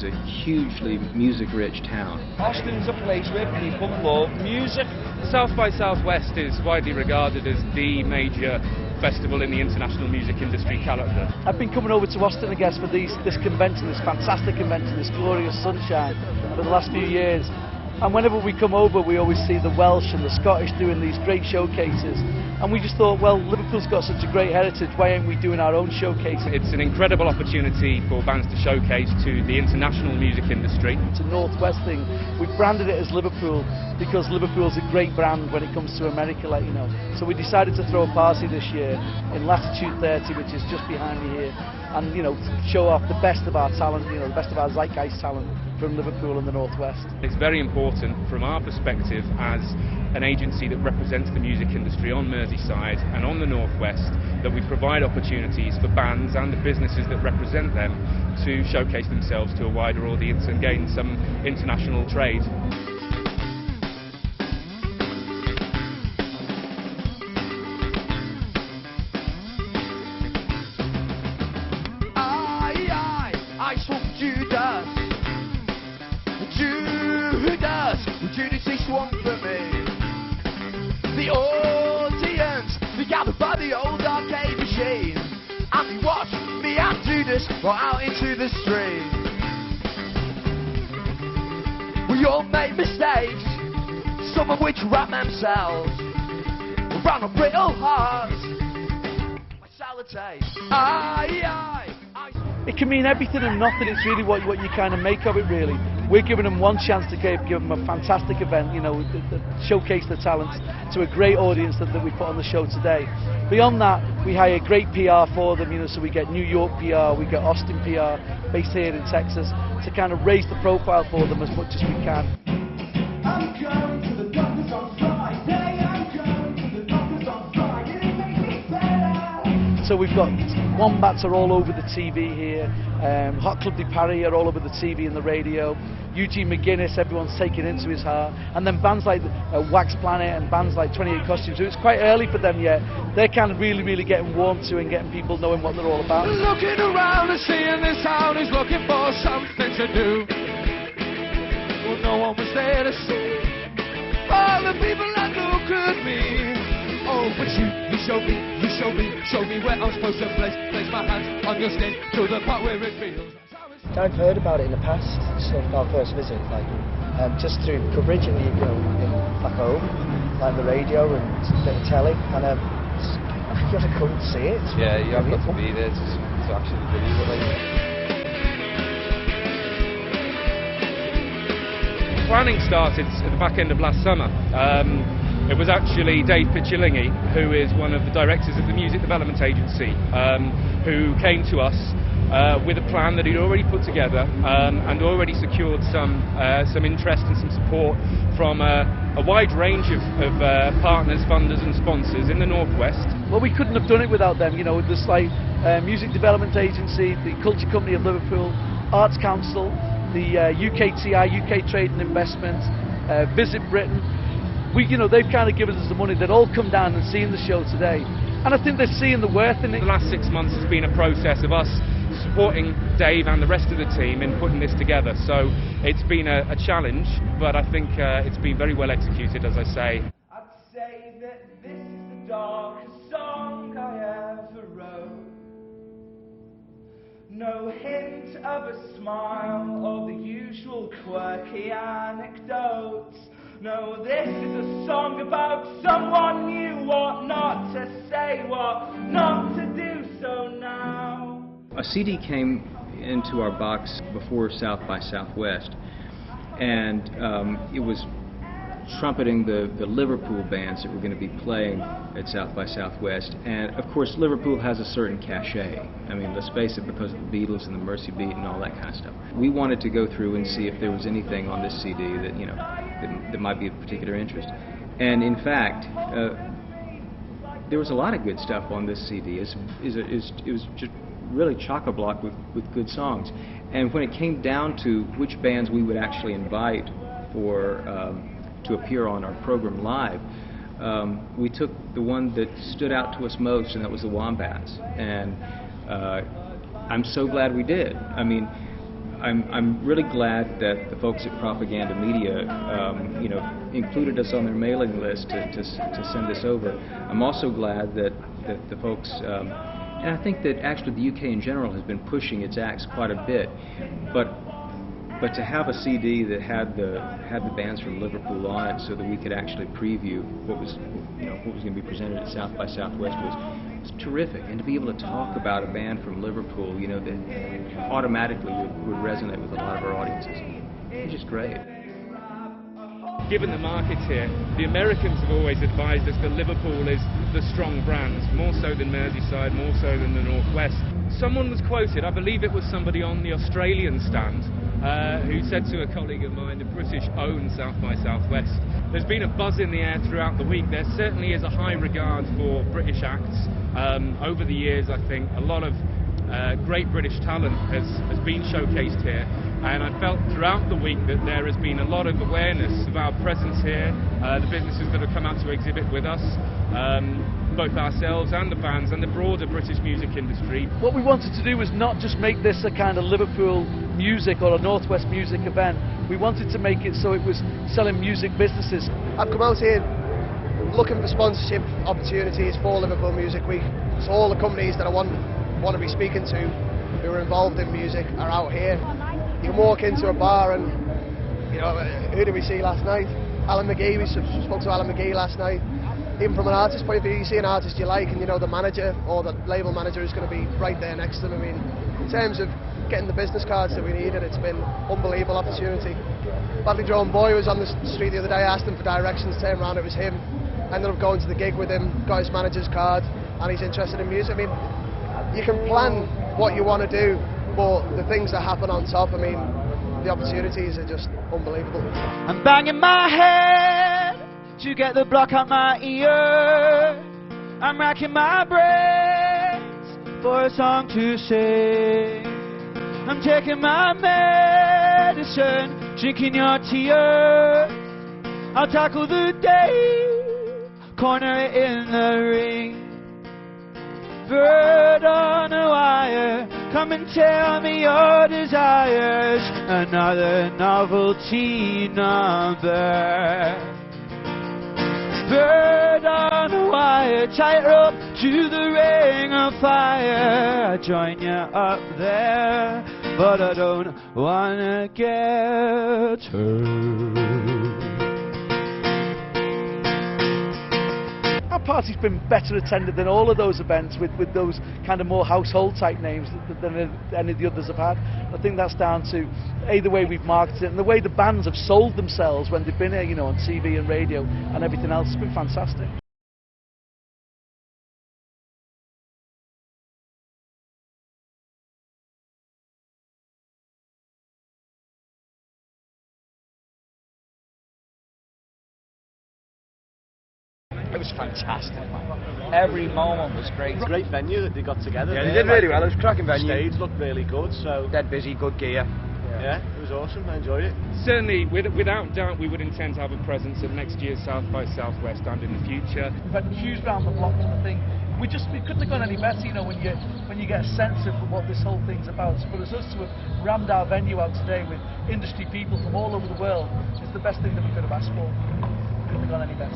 a hugely music-rich town. Austin's a place where people love music. South by Southwest is widely regarded as the major festival in the international music industry calendar. I've been coming over to Austin, I guess, for this convention, this fantastic convention, this glorious sunshine for the last few years. And whenever we come over, we always see the Welsh and the Scottish doing these great showcases. And we just thought, well, Liverpool's got such a great heritage, why aren't we doing our own showcase? It's an incredible opportunity for bands to showcase to the international music industry. It's a Northwest thing. We've branded it as Liverpool because Liverpool's a great brand when it comes to America, like, you know. So we decided to throw a party this year in Latitude 30, which is just behind me here, and, you know, show off the best of our talent, you know, the best of our zeitgeist talent from Liverpool and the Northwest. It's very important from our perspective as an agency that represents the music industry on Merseyside and on the Northwest that we provide opportunities for bands and the businesses that represent them to showcase themselves to a wider audience and gain some international trade. I swap Judas, would you Sxsw for me? The audience, they gathered by the old arcade machine, and they watched me and Judas go out into the street. We all made mistakes, some of which wrap themselves around our brittle hearts. My sour taste. It can mean everything and nothing. It's really what you kind of make of it, really. We're giving them one chance to give them a fantastic event, you know, showcase their talents to a great audience that we put on the show today. Beyond that, we hire great PR for them, you know, so we get New York PR, we get Austin PR, based here in Texas, to kind of raise the profile for them as much as we can. I'm going to the doctors on Friday, I'm going to the doctors on Friday, it makes me better. So we've got Wombats are all over the TV here, Hot Club de Paris are all over the TV and the radio, Eugene McGuinness, everyone's taken into his heart, and then bands like Wax Planet and bands like 28 Costumes, so it's quite early for them yet. They're kind of really getting warmed to and getting people knowing what they're all about. Looking around and seeing this town is looking for something to do. Well, no one was there to see all the people that look at me. Oh, but you showed me where I'm supposed to place my hands on your skin to the part where it feels. I've heard about it in the past, sort of our first visit, like just through coverage in back home, like the radio and a bit of telly, and you gotta come and see it. Yeah, you have got to be there to actually believe it. Like. Planning started at the back end of last summer. It was actually Dave Picciolini, who is one of the directors of the Music Development Agency, who came to us with a plan that he'd already put together and already secured some interest and some support from a wide range of partners, funders and sponsors in the Northwest. Well, we couldn't have done it without them, you know, there's like Music Development Agency, the Culture Company of Liverpool, Arts Council, the UKTI, UK Trade and Investment, Visit Britain. You know, they've kind of given us the money. They'd all come down and seen the show today, and I think they're seeing the worth in it. The last 6 months has been a process of us supporting Dave and the rest of the team in putting this together. So it's been a challenge, but I think it's been very well executed, as I say. I'd say that this is the darkest song I ever wrote. No hint of a smile or the usual quirky anecdotes. No, this is a song about someone knew what not to say, what not to do, so now. A CD came into our box before South by Southwest, and it was trumpeting the Liverpool bands that were going to be playing at South by Southwest. And of course Liverpool has a certain cachet. I mean, let's face it, because of the Beatles and the Mercy Beat and all that kind of stuff. We wanted to go through and see if there was anything on this CD that, you know, that might be of particular interest. And in fact, there was a lot of good stuff on this CD. It was just really chock-a-block with good songs. And when it came down to which bands we would actually invite for to appear on our program live, we took the one that stood out to us most, and that was the Wombats. And I'm so glad we did. I mean, I'm really glad that the folks at Propaganda Media, included us on their mailing list to send this over. I'm also glad that the folks, and I think that actually the UK in general has been pushing its acts quite a bit, but to have a CD that had the bands from Liverpool on it, so that we could actually preview what was going to be presented at South by Southwest was terrific. And to be able to talk about a band from Liverpool, that automatically would resonate with a lot of our audiences. It was just great. Given the market here, the Americans have always advised us that Liverpool is the strong brand, more so than Merseyside, more so than the Northwest. Someone was quoted, I believe it was somebody on the Australian stand, who said to a colleague of mine, the British own South by Southwest. There's been a buzz in the air throughout the week. There certainly is a high regard for British acts. Over the years, I think a lot of great British talent has been showcased here, and I felt throughout the week that there has been a lot of awareness of our presence here, the businesses that have come out to exhibit with us, both ourselves and the bands and the broader British music industry. What we wanted to do was not just make this a kind of Liverpool music or a Northwest music event. We wanted to make it so it was selling music businesses. I've come out here looking for sponsorship opportunities for Liverpool Music Week. So all the companies that I want to be speaking to who are involved in music are out here. You can walk into a bar and, who did we see last night? Alan McGee. We spoke to Alan McGee last night. Even from an artist point of view, you see an artist you like and the manager or the label manager is going to be right there next to them. I mean, in terms of getting the business cards that we needed, it's been an unbelievable opportunity. Badly Drawn Boy was on the street the other day, asked him for directions, turned around, it was him. Ended up going to the gig with him, got his manager's card, and he's interested in music. I mean, you can plan what you want to do, but the things that happen on top, I mean, the opportunities are just unbelievable. I'm banging my head to get the block out my ear. I'm racking my brains for a song to sing. I'm taking my medicine, drinking your tears. I'll tackle the day, corner it in the ring. Bird on a wire, come and tell me your desires. Another novelty number. Bird on a wire, tightrope to the ring of fire. I join you up there, but I don't wanna get hurt. Our party's been better attended than all of those events with those kind of more household type names than any of the others have had. I think that's down to the way we've marketed it and the way the bands have sold themselves when they've been here, on TV and radio and everything else. It's been fantastic. It was fantastic, man. Every moment was great. Great venue that they got together. Yeah, they did really well. It was a cracking venue. The stage looked really good, so dead busy, good gear. Yeah, it was awesome. I enjoyed it. Certainly, without doubt, we would intend to have a presence at next year's South by Southwest and in the future. We've had queues round the block and the thing. We couldn't have gone any better, when you get a sense of what this whole thing's about. So for us to have rammed our venue out today with industry people from all over the world is the best thing that we could have asked for. Couldn't have gone any better.